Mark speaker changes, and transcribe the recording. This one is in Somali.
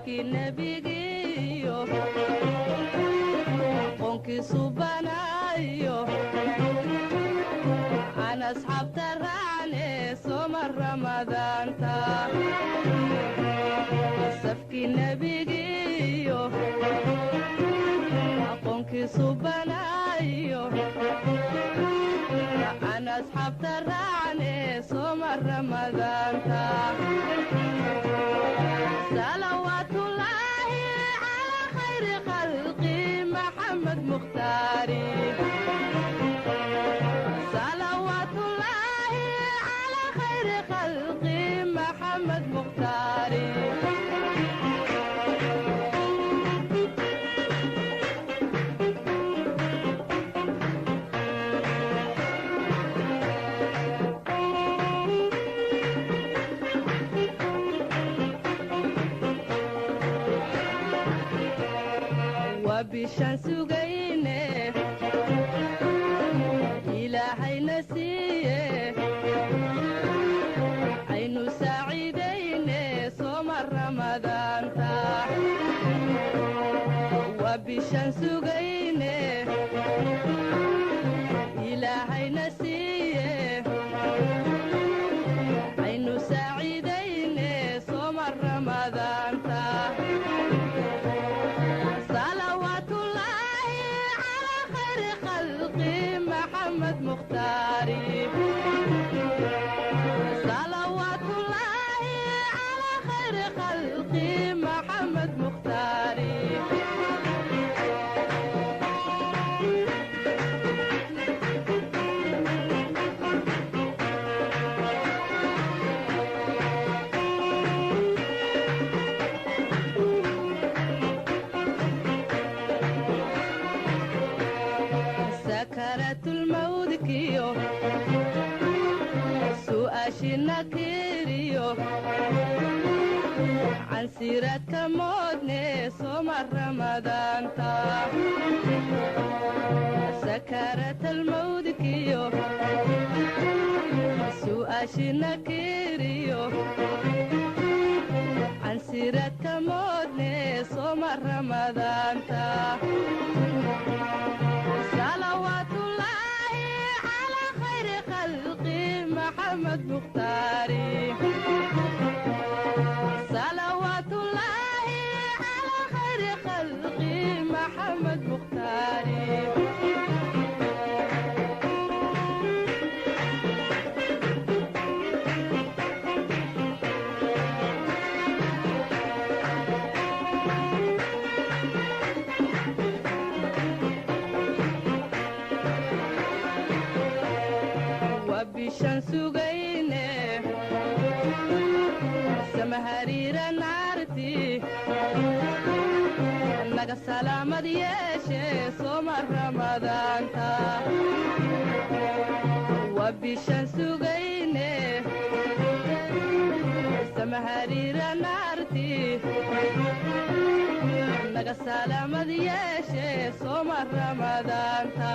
Speaker 1: safkii nebigiyo aqoonkii subanayo aan asxaabta raacne sooma ramadaanta safkii nebigiyo aqoonkii subanayo aan asxaabta raacne sooma ramadaanta salawaatullaahi calaa khayri khalqi maxamed mukhtaari salawaatullaahi calaa khayri khalqi maxamed mukhtaari bishaan sugayne ilaahayna siiye aynu saaciidayne sooma ramadaanta waa bishaan sugayne ilaahayna siiye aynu saaciidayne sooma ramadaanta محمد مختاري صلوات الله على خير خلقي محمد مختاري سكرت الموت كيو سؤاشنا كيريو عن سيرتك مودني صوم رمضان تا سكرت الموت كيو سؤاشنا كيريو عن سيرتك مودني صوم رمضان تا صلوات الله على خير خلقي محمد مختاري صلوات الله على خير خلقي محمد مختاري bishaan sugayne samahariira naarti naga salaamad yeeshe sooma ramadaanta waa bishaan sugayne samahariira naarti naga salaamad yeeshe sooma ramadaanta